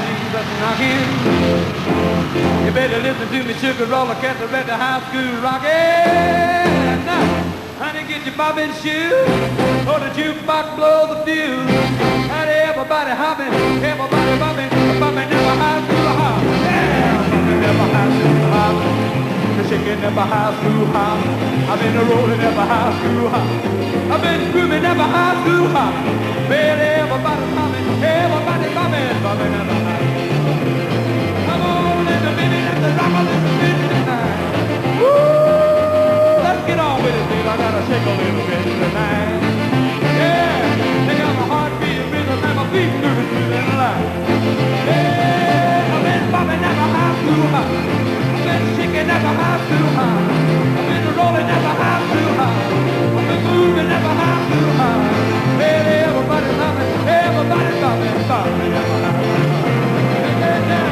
leaves us knocking. You better listen to me, sugar roller cat, the red high school rockin'. Honey, get your bobbin shoes, or the jukebox blow the fuse. And everybody hopping, everybody bobbing, bobbing never high school hop. Yeah, bobbing never high school hop. The shaking never high school hop. I've been rolling never high school hop. I've been grooving never high school hop. Well, everybody bobbing, everybody bobbing, bobbing never high school hop. Come on, little baby, let the rock a little bit tonight. Woo! Let's get on with it, baby. I gotta shake a little bit tonight. Yeah, they got my heartbeat rhythm and my feet moving through the light. Yeah, I've been bobbing never high school hop. I've been shaking never high school hop. I've been rolling never high school hop. I've been moving never high school hop. Well, everybody's bobbing, everybody's bobbing, bobbing never high school hop. Yeah, yeah.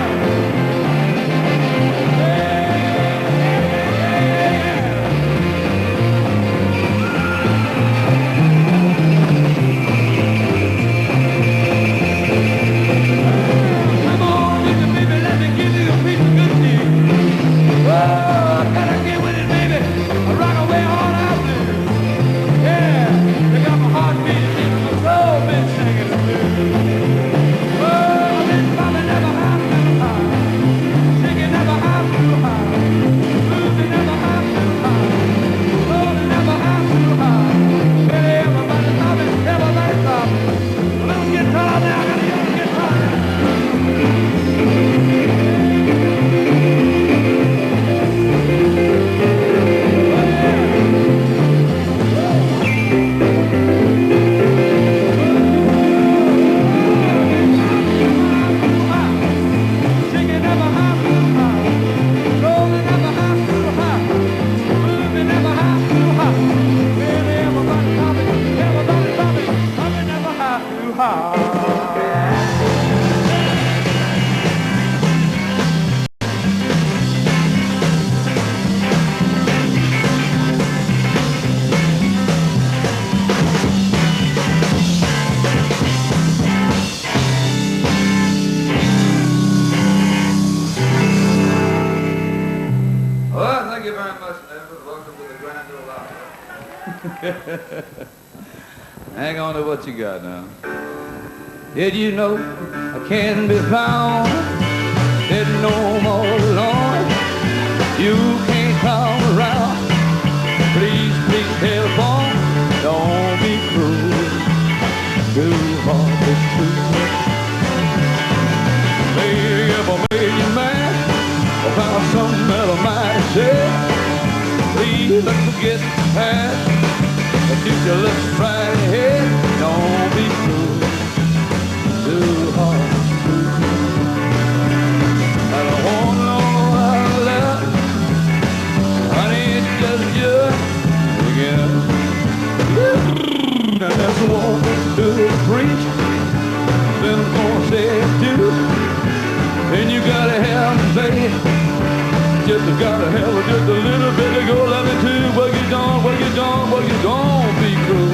Hang on to what you got now. Did you know I can be found? Didn't know more alone. You can't come around. Please, please, telephone. Don't be cruel. Too hard is true. Maybe if I made you mad, I found something that I might say. Please, let's forget the past. But you just look right ahead. Don't be cruel. Too hard is true. I don't want no other love. Honey, it's just you again. Now that's the one to preach. Then I'm gonna say it too. And you gotta have me, baby. Just gotta have just a little bit to go. Love me too. Well, you don't, well, you don't, well, you don't be cruel.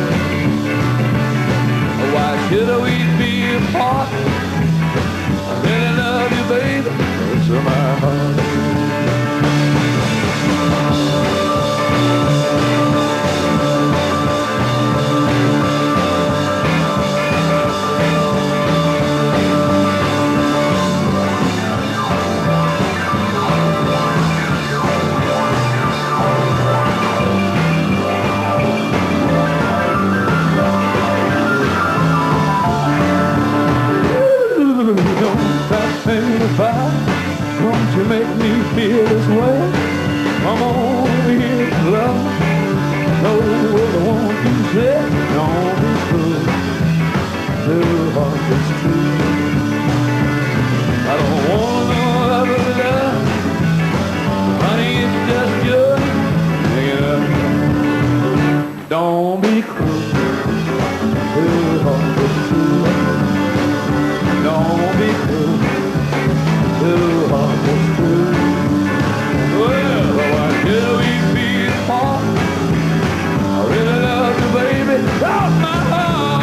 Why should we be apart? I really love you, baby. It's in my heart. Don't you make me feel this way? I'm only here to love. Know what I want to say. Don't be cruel. Too hard is true. I don't want no other love. Honey, it's just you. Yeah. Don't be cruel. Too hard is true. Don't be cruel. Too hard is true. Well, why should we be apart? I really love you, baby. Cross my heart.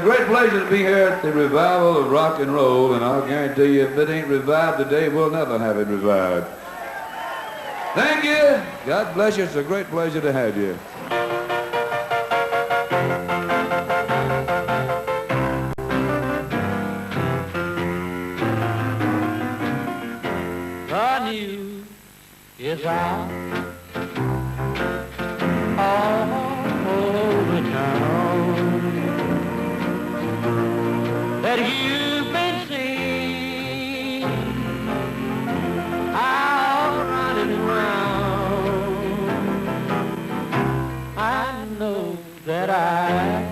great pleasure to be here at the revival of rock and roll, and I'll guarantee you if it ain't revived today, we'll never have it revived. Thank you. God bless you. It's a great pleasure to have you. The news is out all over town that you've been seen out running around. I know that I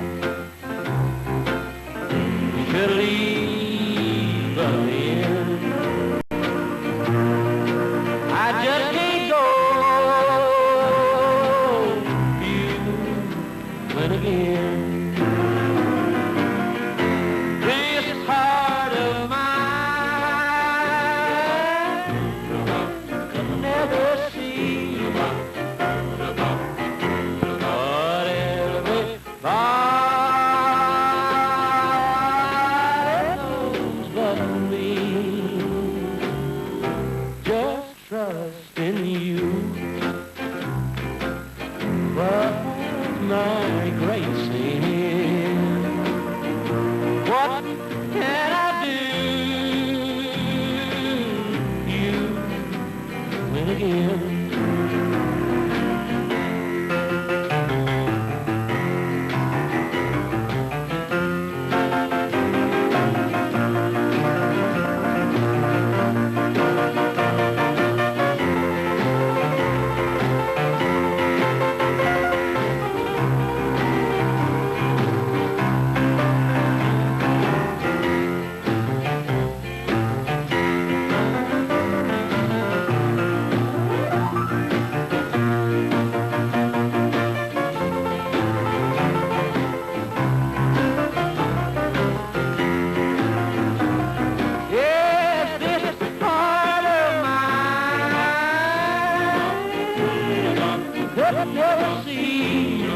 should leave again. I just can't go. You went again. This heart of mine could never see what everybody knows but me. Just trust in you. But my grace in what can I do? You win again. Never see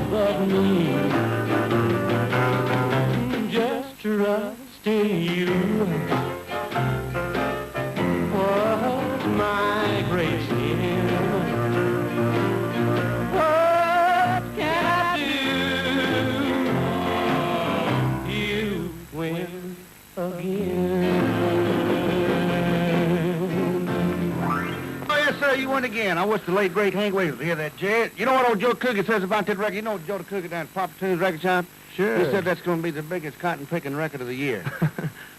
but me. Just trust in you. What my grace in. What can I do? You win again. Oh, yes, sir, you won again. I wish the late, great Hank Williams would hear that, Jed. You know what old Joe Cookie says about that record? You know Joe Cookie down at Papa Tunes Record Shop? Sure. He said that's going to be the biggest cotton-picking record of the year.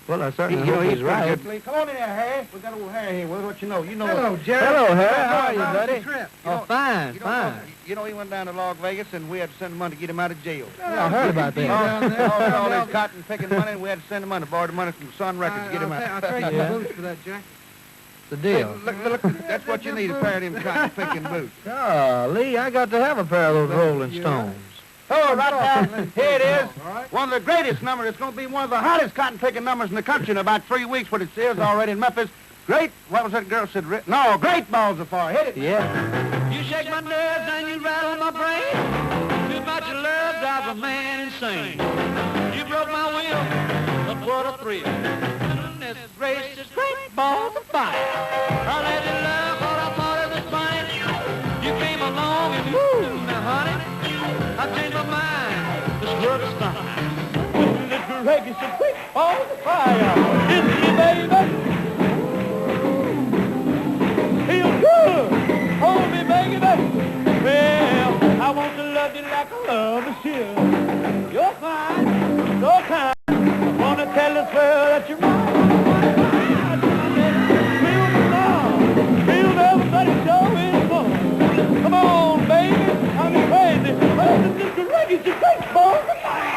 Well, I certainly You know, hope he's he's right. right. Come on in there, Harry. We got old Harry here. What you know? You know. Hello, Jerry. Hello, Harry. How are you, How's the buddy? trip? Oh, fine, fine. You know, he went down to Las Vegas, and we had to send him money to get him out of jail. Yeah, I heard about that. All his cotton-picking money, and we had to send him money, borrow the money from Sun Records to get him out. I'll trade you Yeah. the boots for that, Jack. The deal. Look, that's what you need, a pair of them cotton-picking boots. Golly, I got to have a pair of those Rolling Stones. Oh, right now, here it is. All right. One of the greatest numbers. It's going to be one of the hottest cotton-picking numbers in the country in about 3 weeks, but it is already in Memphis. Great, what was that girl said? No, Great Balls of Fire. Hit it. Yeah. You shake my nerves and you rattle my brain. Too much love drives a man insane. You broke my will, but what a thrill. Goodness gracious, great balls of fire. I let you love what I thought it was funny. You came along and woo, now honey, I changed my mind. This world is fine. Goodness gracious, great balls of fire. Kiss me, baby. Feel good. Hold me, baby. Well, I want to love you like I love a should. You're fine, so kind. I want to tell this world that you're mine. Feel the love. Feel everybody show is fun. Come on, baby. I'm crazy. But this is great. It's great balls of fire.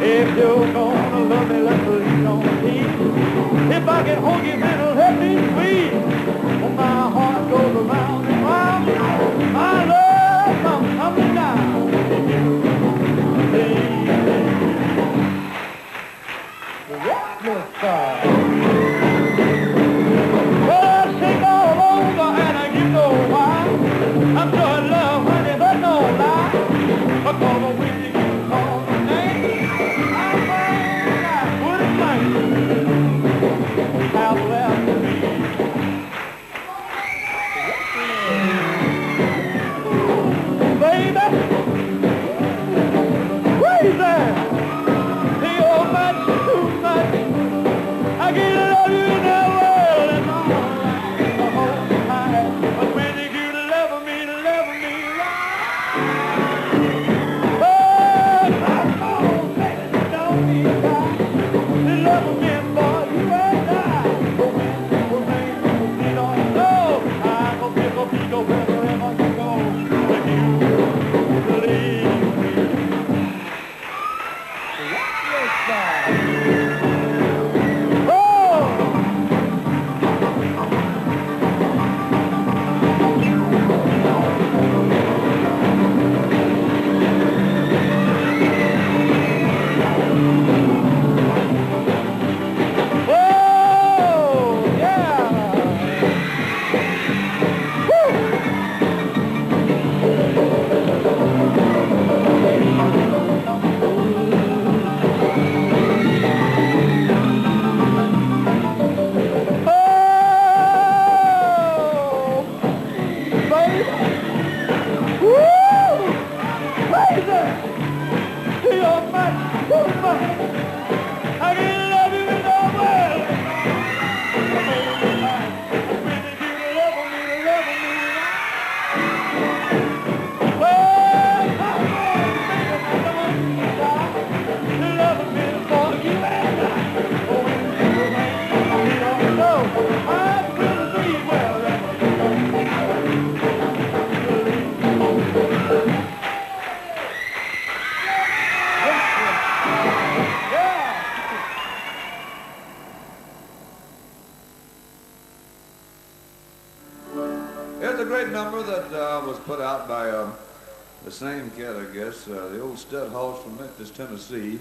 If you're gonna love me, let's lean on me. If I can hold you, then it'll help me squeeze. Oh, my heart goes around and round. My love. side. Well, I shake all over and you know why. I'm sure in love, honey, but no lie. Because when you call the name, I'm fine, I wouldn't mind. How left to me. Baby, crazy. You're much too much. I can't love you in the world and all the whole time. But when you do love me right. Oh, come on, baby, don't be shy. You love me, boy, you ain't die. But when you make me don't know, I go pick up wherever you go. If you believe me. Rock your side. Here's a great number that was put out by the same cat, I guess, the old stud hoss from Memphis, Tennessee,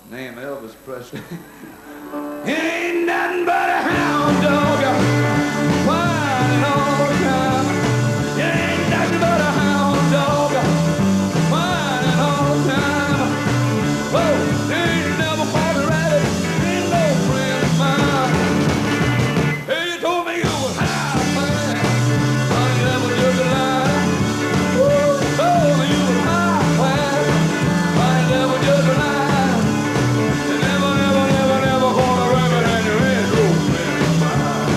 named Elvis Presley. He ain't nothing but a hound dog, whining all the time. He ain't nothing but a hound dog, whining all the time. Oh, he ain't never caught a rabbit, he ain't no friend of mine. Hey, you told me you was high, man. Honey, that was just a lie. Woo, told me you was high, man. Honey, that was just a lie. You never caught a rabbit and you ain't no friend of mine.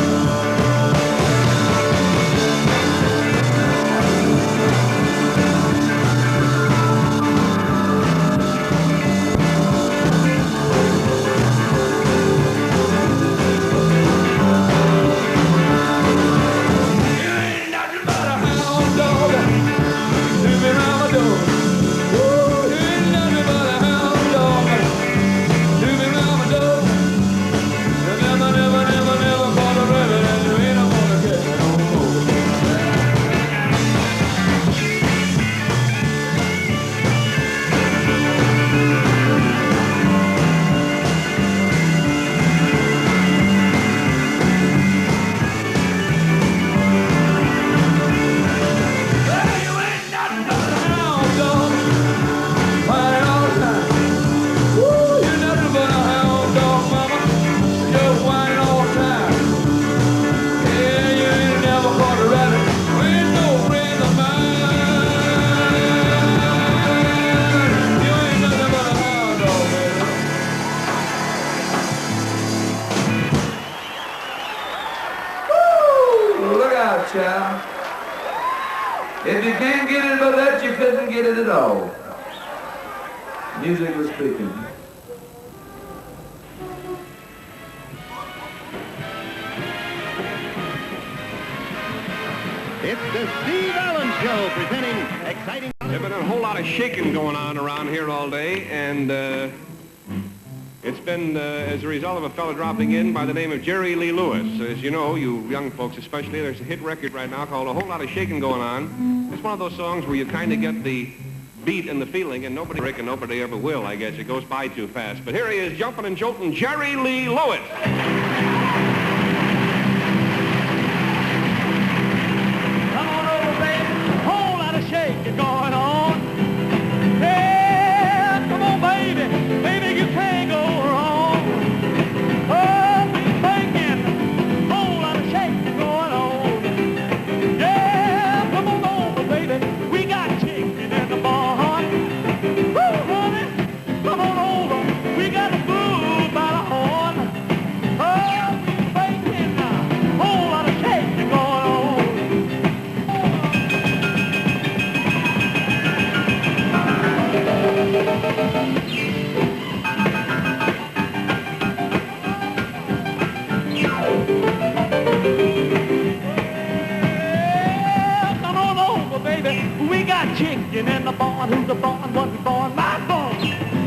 You ain't nothing but a hound dog. You been round my door. Woo, you ain't nothing but a hound dog. You been round my door. You never caught a rabbit and you ain't gonna catch no more. Hey, you ain't nothing but a hound dog. Whining all the time. Woo, you nothing but a hound dog, mama. Just whining all the time. Yeah, you ain't never caught a rabbit. You ain't no friend of mine. You ain't nothing but a hound dog, baby. Woo! Look out, child. If you can't get it but that, you couldn't get it at all. Musically speaking. It's the Steve Allen Show presenting exciting... There's been a whole lot of shaking going on around here all day, and it's been as a result of a fellow dropping in by the name of Jerry Lee Lewis. As you know, you young folks especially, there's a hit record right now called A Whole Lot of Shaking Going On. It's one of those songs where you kind of get the beat and the feeling, and nobody ever will, I guess. It goes by too fast. But here he is, jumping and jolting, Jerry Lee Lewis. Come on over, baby. Whole lot of shaking going on. Yeah, come on, baby. Baby, you can't go wrong. Oh, be thinking. Whole lot of shaking going on. Yeah, come on over, baby. We got chicken in the barn. Woo, honey. Come on over. We got food by the horn. Oh, be thinking. Whole lot of shaking going on. Come on over, baby. We got chicken in the barn. Who's the barn? Wasn't born? My barn.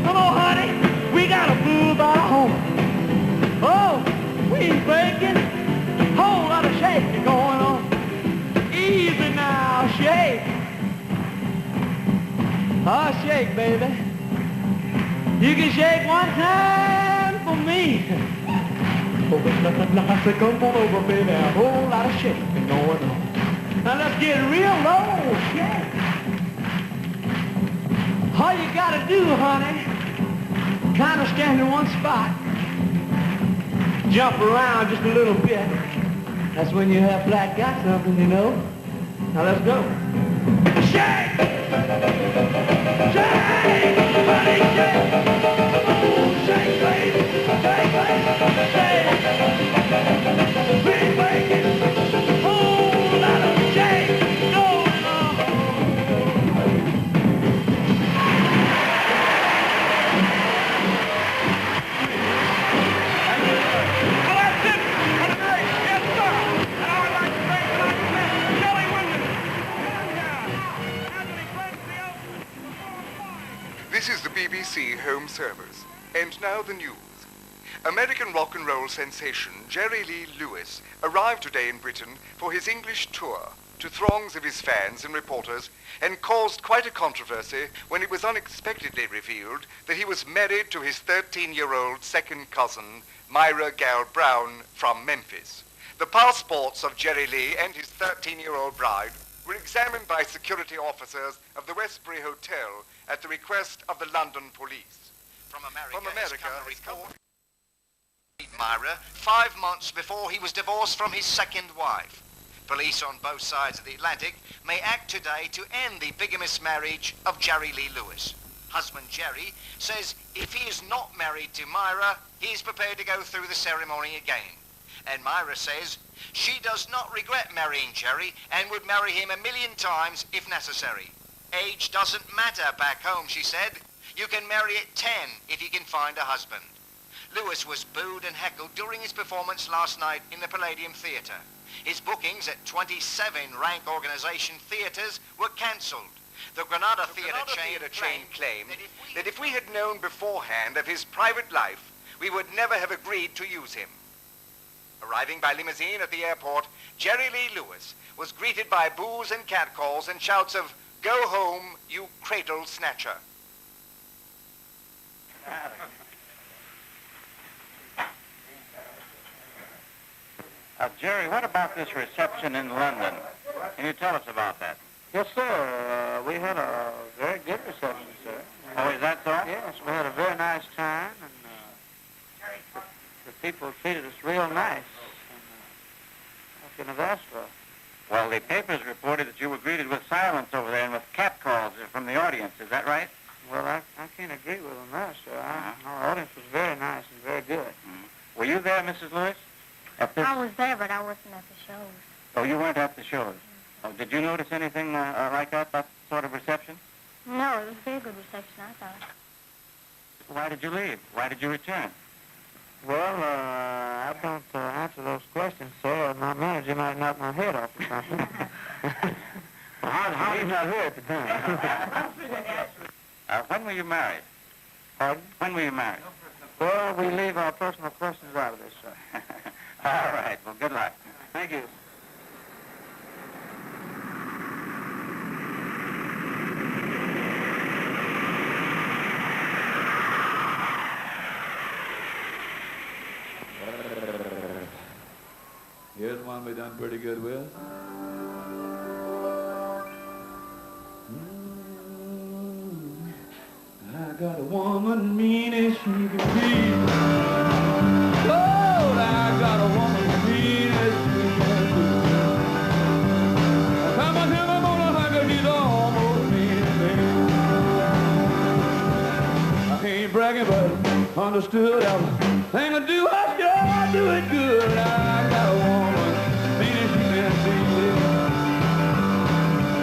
Come on, honey. We got a food by the home. Oh, we baking. Whole lot of shaking going on. Easy now, shake. Oh, shake, baby. You can shake one time for me. Oh, I said, come on over, baby. A whole lot of shaking going on. Now let's get real low, shake. All you gotta do, honey, kind of stand in one spot. Jump around just a little bit. That's when you have flat got something, you know. Now let's go. Shake! Shake! Honey, shake! Shake, baby! Shake, baby! Shake! Big bacon! Whole lot of shake! No, no! Well, that's it for today. Yes, sir. And I would like to thank Shelley Windham. Anthony Clancy. This is the BBC Home Service. And now the news. American rock and roll sensation Jerry Lee Lewis arrived today in Britain for his English tour to throngs of his fans and reporters, and caused quite a controversy when it was unexpectedly revealed that he was married to his 13-year-old second cousin, Myra Gale Brown, from Memphis. The passports of Jerry Lee and his 13-year-old bride were examined by security officers of the Westbury Hotel at the request of the London police. From America has come a report. Myra 5 months before he was divorced from his second wife. Police on both sides of the Atlantic may act today to end the bigamous marriage of Jerry Lee Lewis. Husband Jerry says if he is not married to Myra, he is prepared to go through the ceremony again. And Myra says she does not regret marrying Jerry and would marry him 1,000,000 times if necessary. Age doesn't matter back home, she said. You can marry at 10 if you can find a husband. Lewis was booed and heckled during his performance last night in the Palladium Theatre. His bookings at 27 rank organization theatres were cancelled. The Granada Theatre chain claimed that if we had known beforehand of his private life, we would never have agreed to use him. Arriving by limousine at the airport, Jerry Lee Lewis was greeted by boos and catcalls and shouts of, "Go home, you cradle snatcher." Jerry, what about this reception in London? Can you tell us about that? Yes, sir. We had a very good reception, sir. Oh, is that so? Yes, we had a very nice time, and the people treated us real nice. And I couldn't have asked for. Well, the papers reported that you were greeted with silence over there and with catcalls from the audience. Is that right? Well, I can't agree with them there, sir. Our audience was very nice and very good. Mm-hmm. Were you there, Mrs. Lewis? I was there, but I wasn't at the shows. Oh, you weren't at the shows? Oh, did you notice anything like that sort of reception? No, it was a very good reception, I thought. Why did you leave? Why did you return? Well, I don't answer those questions, sir. My manager might knock my head off or something. He's not here at the time. When were you married? Pardon? When were you married? Well, we leave our personal questions out of this, sir. All right. Well, good luck. Thank you. Here's one we done pretty good with. I got a woman mean as she can be. Lord, I got a woman mean as she can be. Come on, him, I'm gonna hug her, he's almost mean as me. I ain't bragging, but understood everything I do, I sure do it good. I got a woman mean as she can be.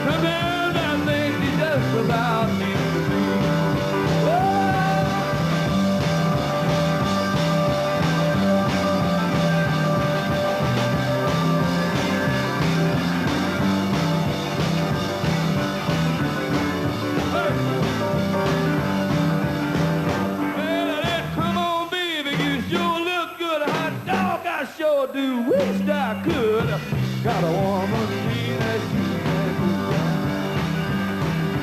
Sometimes I think she's just about mean to me. Sure do wish I could. Got a woman mean as she can be.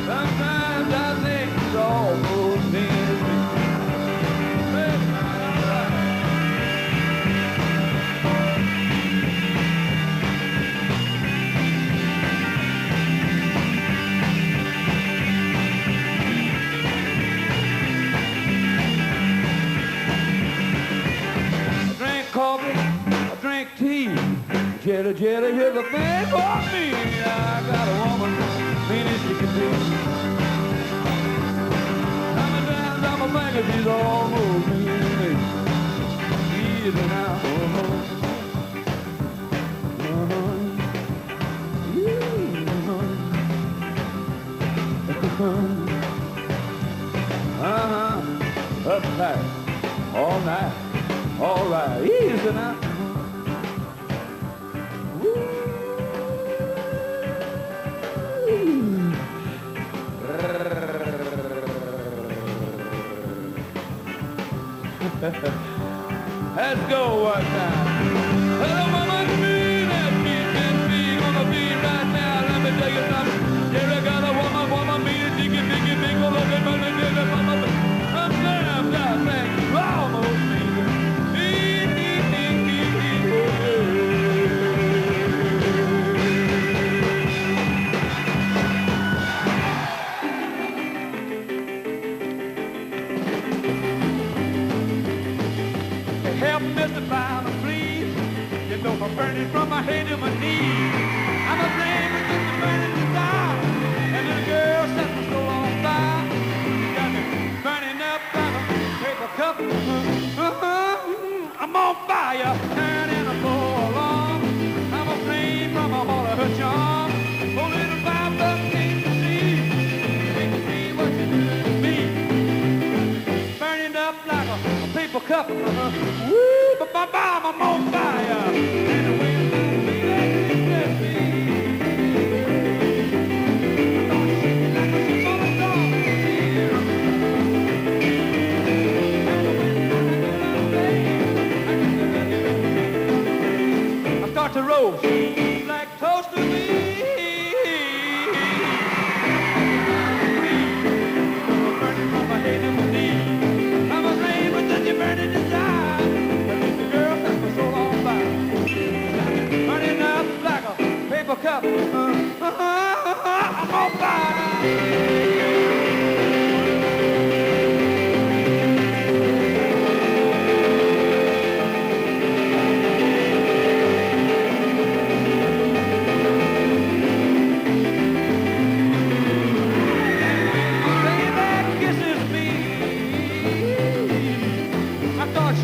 Sometimes I think she's almost mean as me. I drink coffee. Drink tea, jelly, jelly, here's a thing for me. I got a woman, mean as she can be. Sometimes I'm a thinking she's almost mean as me. Easy now, up tight, all night, all right, easy now. Let's go one time. Hello, mama, mean as she can be. Gonna be right now. Let me tell you something. Yeah, I got a woman mean as she can be. Gonna be money, mama. Sometimes I think you almost mean it. Help Mr. Fireman, please. You know I'm burning from my head to my knees. I'm a flame with just a burning desire. And little girl sets my soul on fire. Got me burning up like a paper cup. I'm on fire, turning a floor along. I'm a flame from all of her charm. Oh, little fire buck can't you see? Can't you see what you do to me? Burning up like a paper cup. Woo, but my bomb, I'm on fire. And the wind blows me like it does me. I'm gonna shake it like a ship on a storm. I start to roast like toast to me. Burning from my head to my knees. I'm a flame with such a burning desire. The girl sets my soul on fire. Burning up like a paper cup. I'm on fire.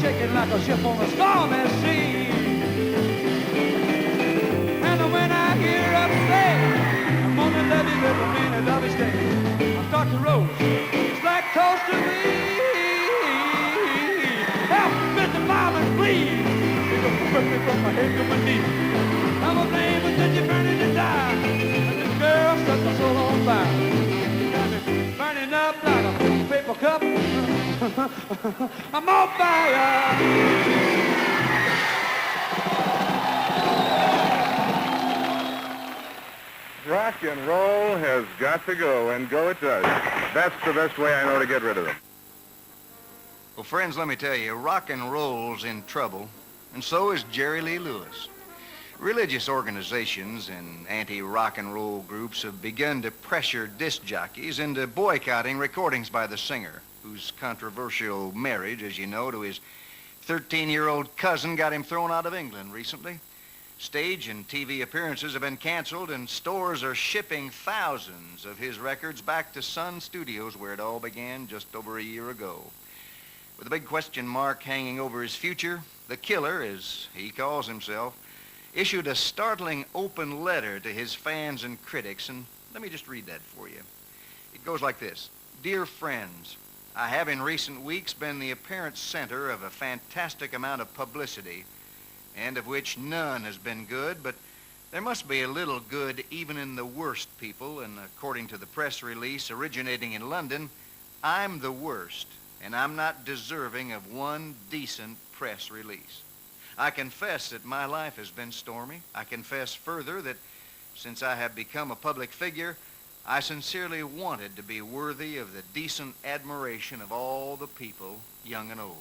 Shaking like a ship on a stormy sea. And when I hear her say, I'm gonna love you every minute of each day, I start to roast. It's like toast to me. Help, Mr. Fireman, please. It's gonna burn me from my head to my knees. I'm a flame with such a burning desire. And this girl sets my soul on fire. Got me burning up like a paper cup. I'm on fire. Rock and roll has got to go, and go it does. That's the best way I know to get rid of them. Well, friends, let me tell you, rock and roll's in trouble, and so is Jerry Lee Lewis. Religious organizations and anti-rock and roll groups have begun to pressure disc jockeys into boycotting recordings by the singer, whose controversial marriage, as you know, to his 13-year-old cousin got him thrown out of England recently. Stage and TV appearances have been canceled, and stores are shipping thousands of his records back to Sun Studios, where it all began just over a year ago. With a big question mark hanging over his future, the killer, as he calls himself, issued a startling open letter to his fans and critics, and let me just read that for you. It goes like this. Dear friends, I have in recent weeks been the apparent center of a fantastic amount of publicity, and of which none has been good, but there must be a little good even in the worst people, and according to the press release originating in London, I'm the worst, and I'm not deserving of one decent press release. I confess that my life has been stormy. I confess further that since I have become a public figure, I sincerely wanted to be worthy of the decent admiration of all the people, young and old.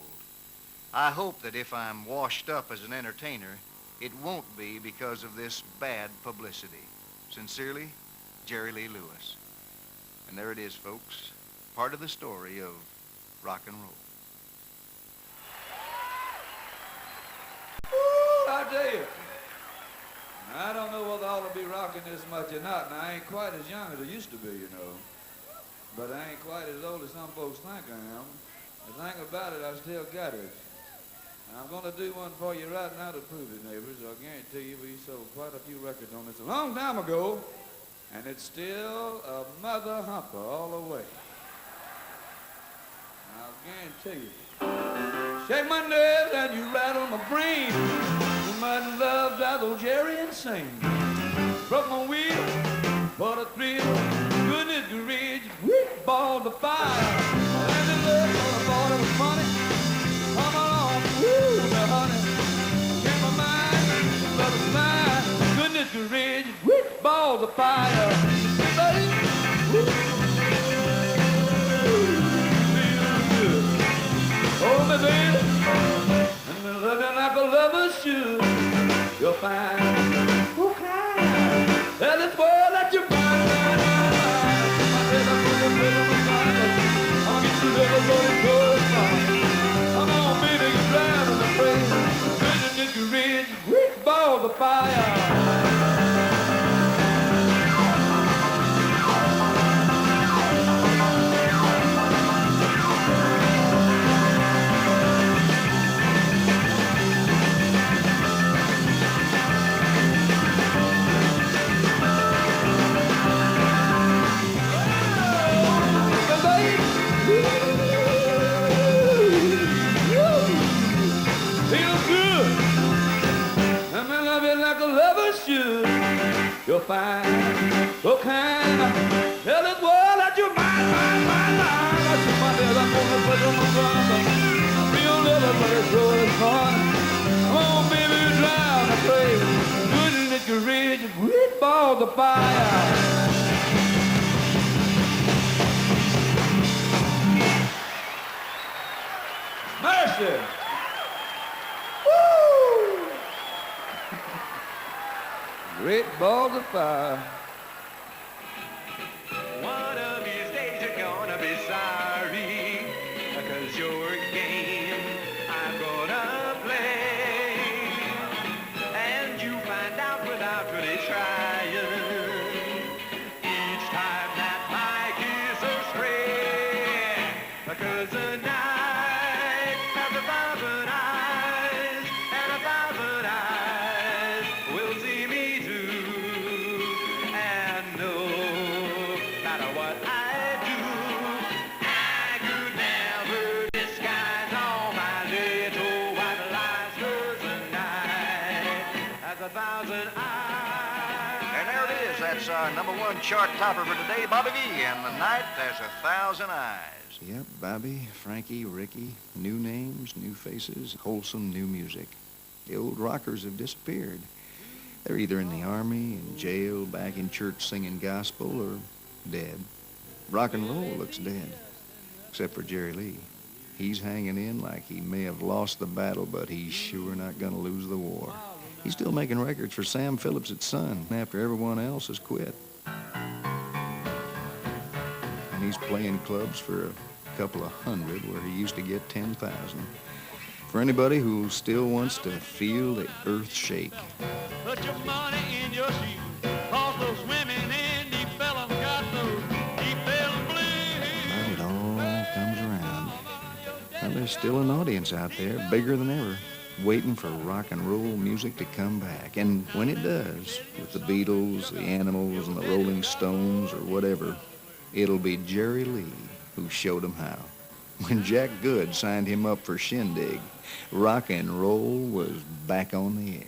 I hope that if I'm washed up as an entertainer, it won't be because of this bad publicity. Sincerely, Jerry Lee Lewis. And there it is, folks, part of the story of rock and roll. I tell you, I don't know whether I ought to be rocking this much or not, and I ain't quite as young as I used to be, you know. But I ain't quite as old as some folks think I am. The thing about it, I still got it. And I'm going to do one for you right now to prove it, neighbors. I'll guarantee you we sold quite a few records on this a long time ago, and it's still a mother humper all the way. I'll guarantee you. Shake my nerves and you rattle my brain. You might love drive old Jerry insane. Broke my wheel for the thrill. Goodness gracious, whip ball the fire. And the love for the thought of the money. Come along, woo, the honey. In my mind, love is mine. Goodness gracious, whip ball the fire. Oh, my baby, and me love you like a lover should. You're fine, okay. Tell this world that you're fine. My head up on the bed of my side. I'll get you there, Lord, come on, baby, you're driving the train. Goodness, you're rich, quick ball the fire. You're fine, so kind. Tell this world that you're mine. Got your money, I'm gonna put on my drum. Real little, but it's really fun. Come on, baby, you drive the train. Goodness, you're rich, great ball the fire. Mercy. Great balls of fire. One of these days you're gonna be sorry, 'cause your game I'm gonna play, and you find out without really trying, each time that my kiss astray, 'cause the night has 1,000 eyes, and 1,000 eyes will see me. And there it is. That's our #1 chart topper for today, Bobby V. And the night has 1,000 eyes. Yep, Bobby, Frankie, Ricky, new names, new faces, wholesome new music. The old rockers have disappeared. They're either in the army, in jail, back in church singing gospel, or dead. Rock and roll looks dead, except for Jerry Lee. He's hanging in like he may have lost the battle, but he's sure not gonna lose the war. He's still making records for Sam Phillips' Son after everyone else has quit. And he's playing clubs for a couple of hundred where he used to get 10,000. For anybody who still wants to feel the earth shake. Put your money in your shoes, 'cause those women in deep fellas got those deep fellas blues. But it all comes around. And there's still an audience out there, bigger than ever, waiting for rock and roll music to come back. And when it does, with the Beatles, the Animals, and the Rolling Stones, or whatever, it'll be Jerry Lee who showed him how. When Jack Good signed him up for Shindig, rock and roll was back on the air.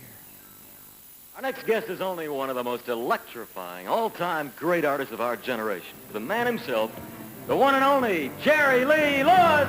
Our next guest is only one of the most electrifying, all-time great artists of our generation. The man himself, the one and only Jerry Lee Lewis.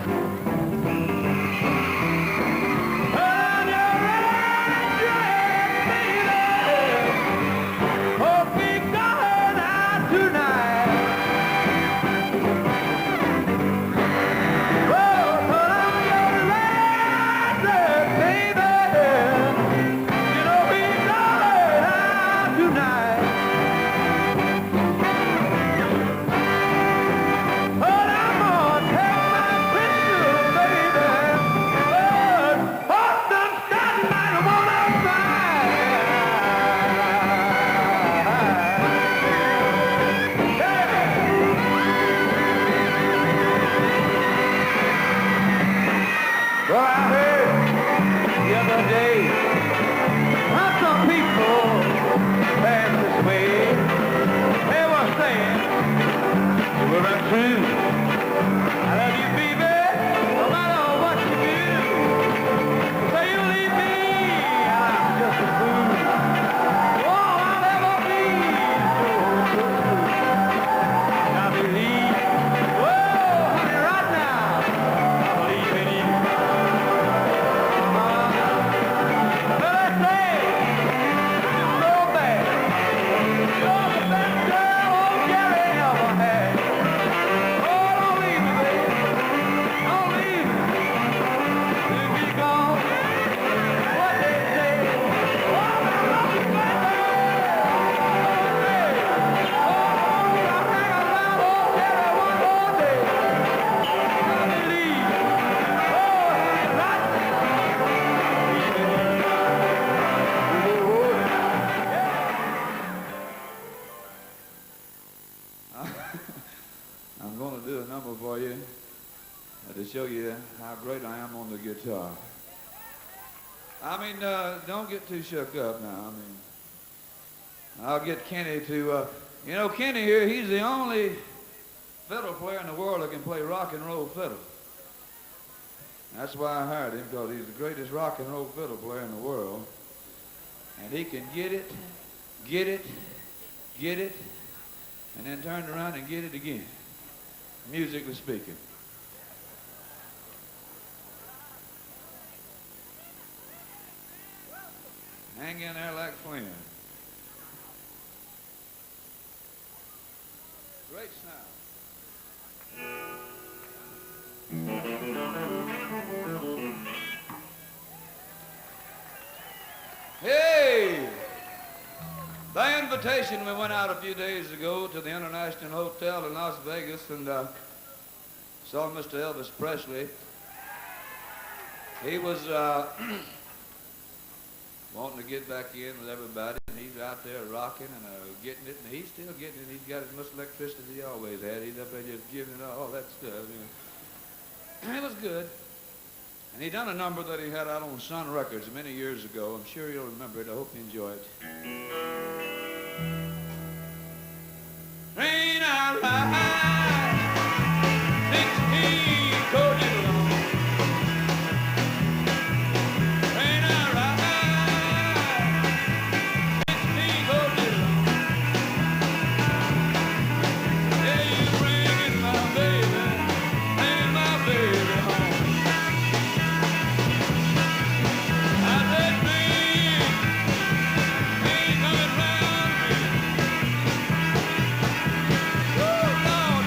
I'm going to do a number for you to show you how great I am on the guitar. I mean, don't get too shook up now. I mean, I'll get Kenny to, you know, Kenny here, he's the only fiddle player in the world that can play rock and roll fiddle. That's why I hired him, because he's the greatest rock and roll fiddle player in the world. And he can get it, and then turn around and get it again, musically speaking. Hang in there like Flynn. Great sound. Hey! By invitation, we went out a few days ago to the International Hotel in Las Vegas and saw Mr. Elvis Presley. He was wanting to get back in with everybody, and he's out there rocking and getting it, and he's still getting it. He's got as much electricity as he always had. He's up there just giving it all that stuff. You know. It was good. And he done a number that he had out on Sun Records many years ago. I'm sure you'll remember it. I hope you enjoy it. Rain I ride, 16 coaches long. Rain I ride, 16 coaches long. Yeah, you bringing my baby home. I said, bring coming round me. Oh, Lord.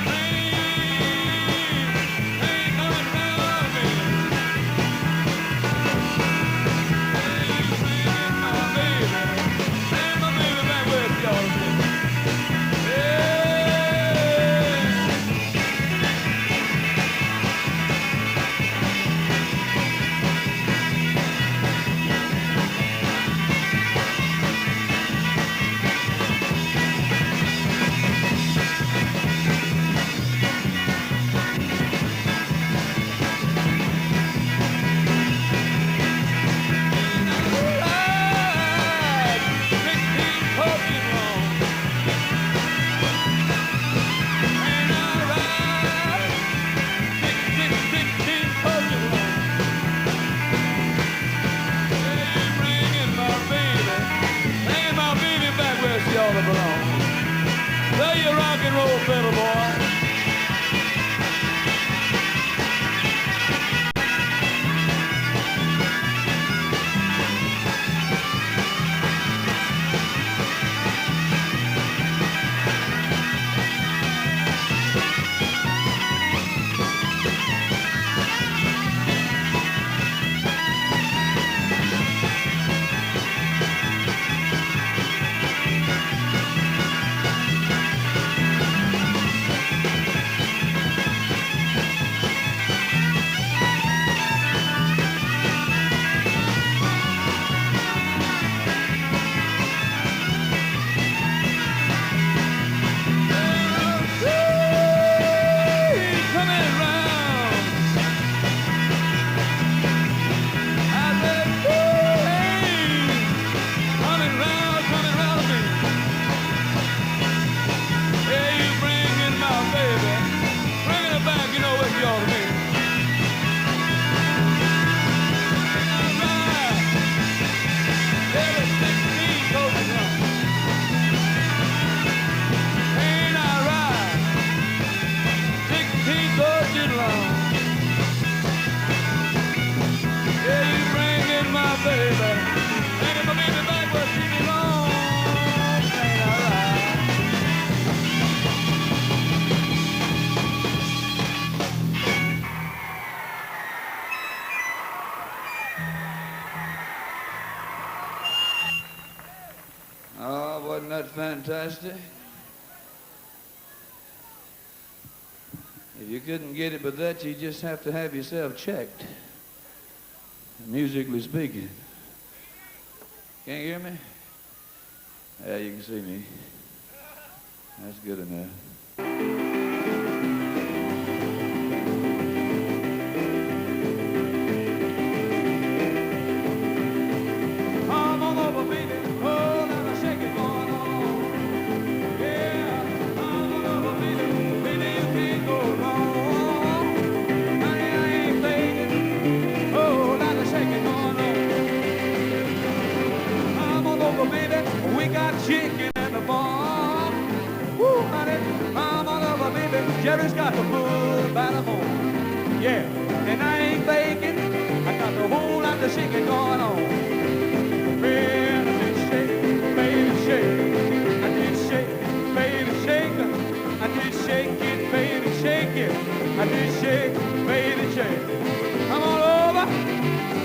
fiddle, boy. Oh, wasn't that fantastic? If you couldn't get it with that, you just have to have yourself checked, musically speaking. Can't hear me? Yeah, you can see me. That's good enough. Chicken in the barn. Woo, honey, mama love a baby. Jerry's got the food by the horn. Yeah, and I ain't faking. I got the whole lot of shaking going on. Man, I did shake, baby, shake. I did shake, baby, shake. I did shake it, baby, shake it. I did shake, baby, shake. I'm all over.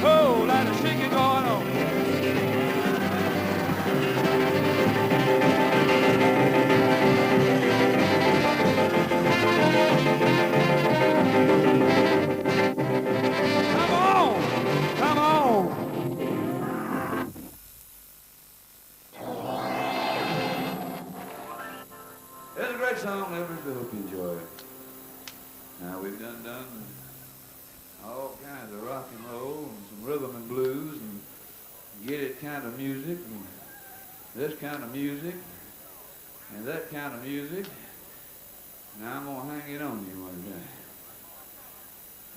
Whole lot of shaking going on. Come on! It's a great song, Elvis. We hope you enjoy it. Now, we've done all kinds of rock and roll and some rhythm and blues and get it kind of music and this kind of music and that kind of music. Now, I'm going to hang it on you one day.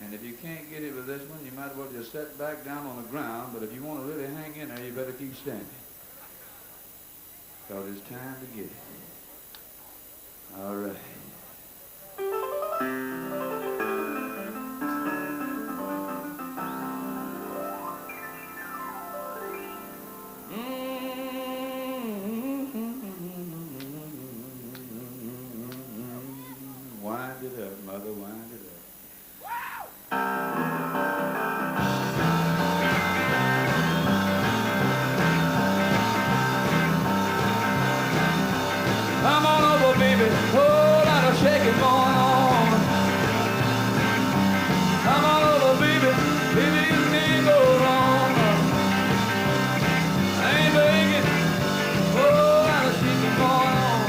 And if you can't get it with this one, you might as well just sit back down on the ground, but if you want to really hang in there, you better keep standing. Because it's time to get it. All right. Wind it up, mother, wind it up. Come on over, baby. Whole lot of shaking going on. Come on over, baby. Baby, you can't go wrong. I ain't begging. Whole lot of shaking going on.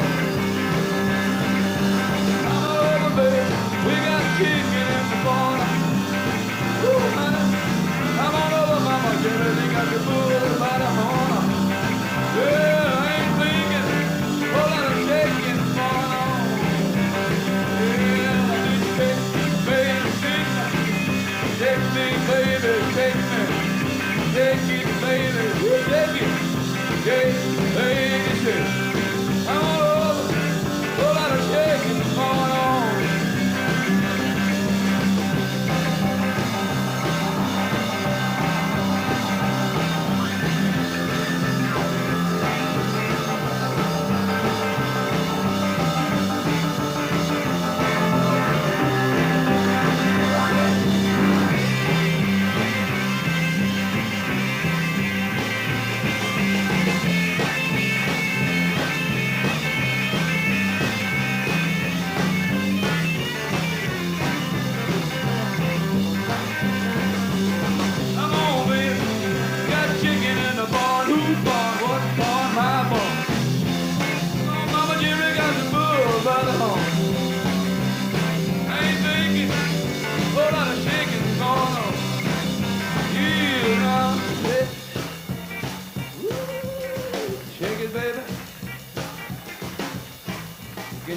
Come on over, baby. We got chicken in the corner. Woo, honey. Come on over, mama. Jerry, they got the bull by the horn. Yeah, I ain't thinking. Whole lot of shaking going on. Yeah, I just shake, baby, shake me. Shake me, baby, shake me. Shake it, baby, shake it. Shake, baby, shake. Come on over. Whole lot of shaking.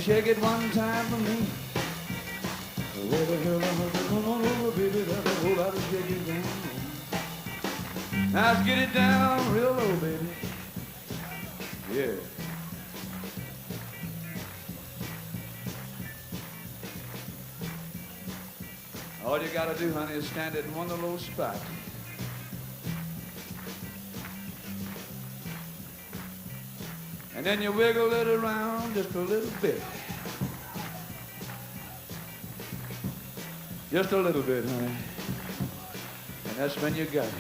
shake it one time for me. Well, the hell, come on over, baby, that's a whole lot of shaking going on. Now let's get it down real low, baby. Yeah. All you gotta do, honey, is stand it in one little spot. And then you wiggle it around just a little bit. Just a little bit, honey. And that's when you got it.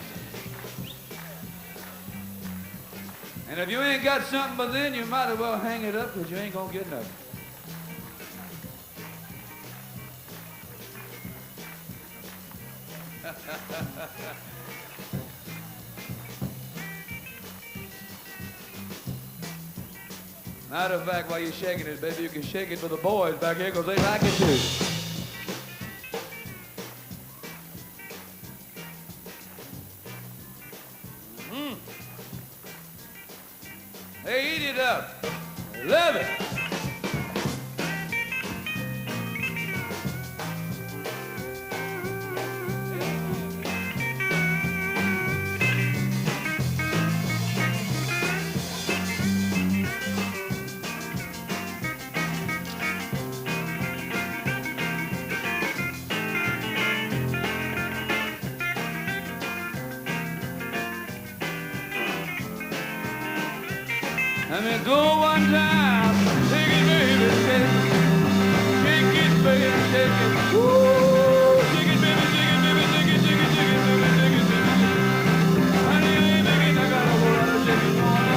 And if you ain't got something by then, you might as well hang it up because you ain't gonna get nothing. Matter of fact, while you're shaking it, baby, you can shake it for the boys back here because they like it too. Hey, eat it up. Love it. Let me go one time, shake it, baby, shake it, baby, shake it, woo, shake it, baby, shake it, baby, shake it, shake it, shake it, baby, shake it, shake it, honey, I ain't making, I got a whole lot of shaking going on.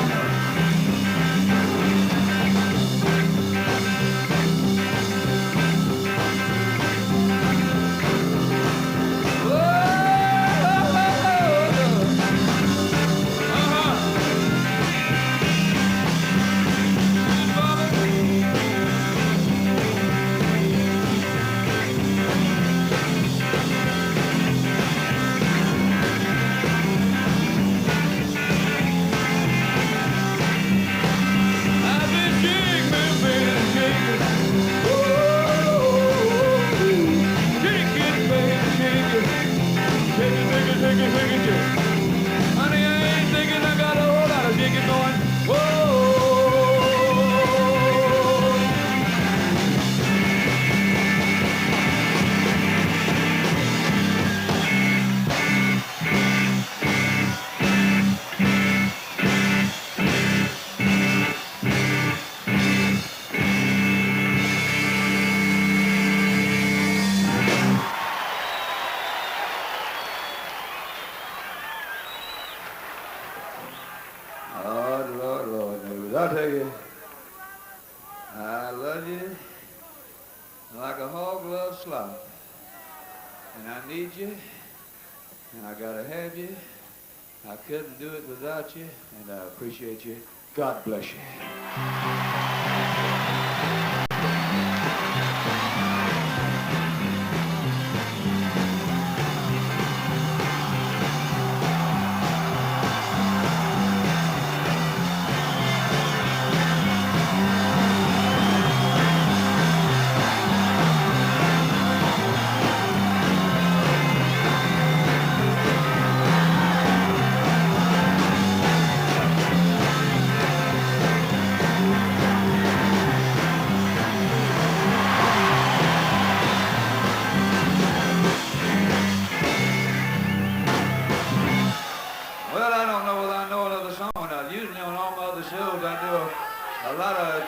I'll tell you, I love you like a hog loves slop. And I need you, and I gotta have you. I couldn't do it without you, and I appreciate you. God bless you.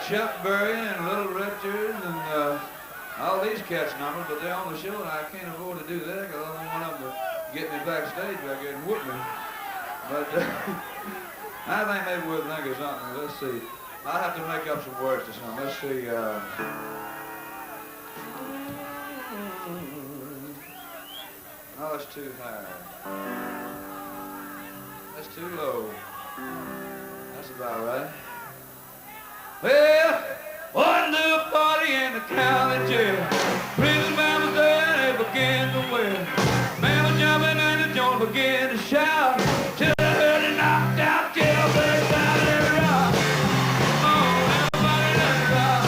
Chuck Berry and Little Richards and all these cats numbers, but they're on the show and I can't afford to do that because I don't want them to get me backstage back here and whoop me. But I think maybe we'll think of something. Let's see. I'll have to make up some words to something. Let's see. Oh, it's too high. That's too low. That's about right. Well, one new party in the county jail. Prison man was there and they began to wail. Man was jumping and the joint began to shout. Till I heard it knocked out jailbird, let it rock. Oh, everybody let it rock.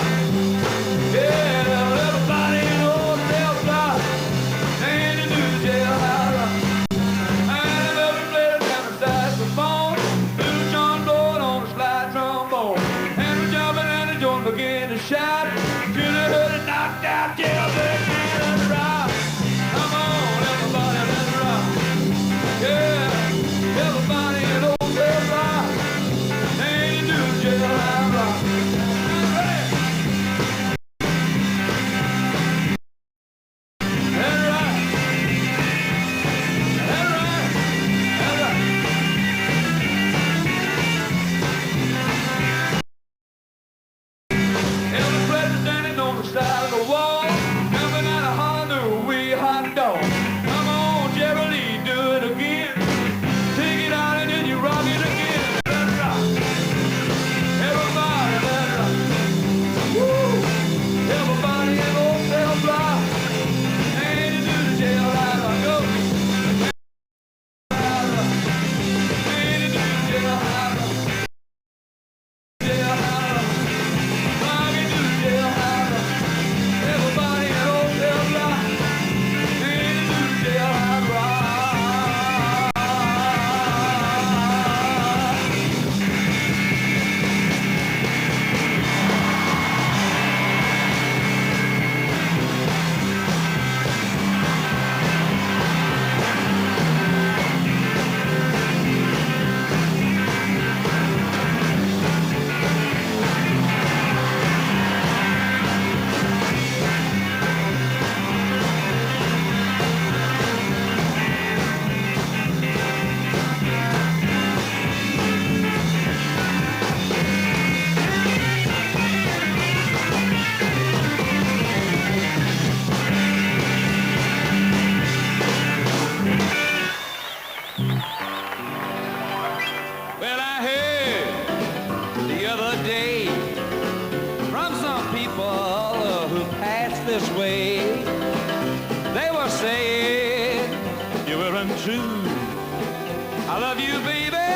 love you, baby,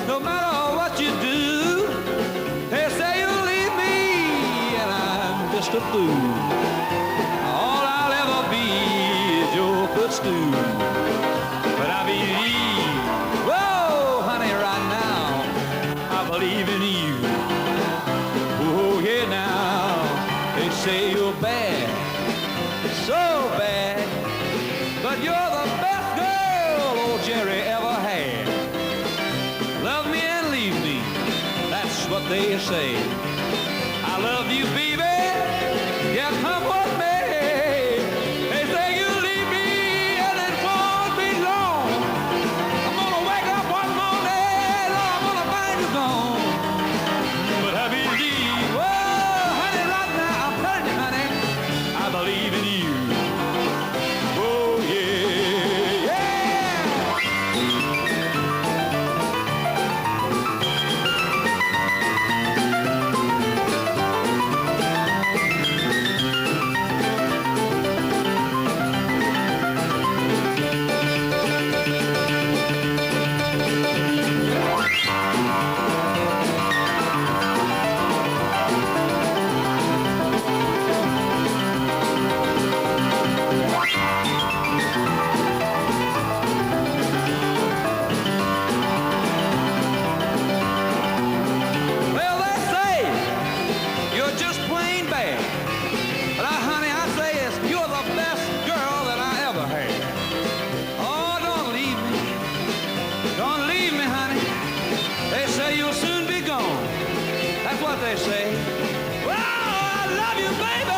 no matter what you do. They say you'll leave me, and I'm just a fool. All I'll ever be is your footstool. But I believe, whoa, honey, right now, I believe in you. Oh, yeah, now, they say you're bad, so bad, but you're the best girl old Jerry ever had. Love me and leave me, that's what they say. I love you, baby, yeah, come what may. They say you leave me and it won't be long. I'm gonna wake up one morning, Lord, I'm gonna find you gone. But I believe, oh, honey, right now, I'm telling you, honey, I believe in you. Oh, yeah, yeah. Well, they say you're just plain bad. But honey, I say it's you're the best girl that I ever had. Oh, don't leave me. Don't leave me, honey. They say you'll soon be gone. That's what they say. Well, I love you, baby.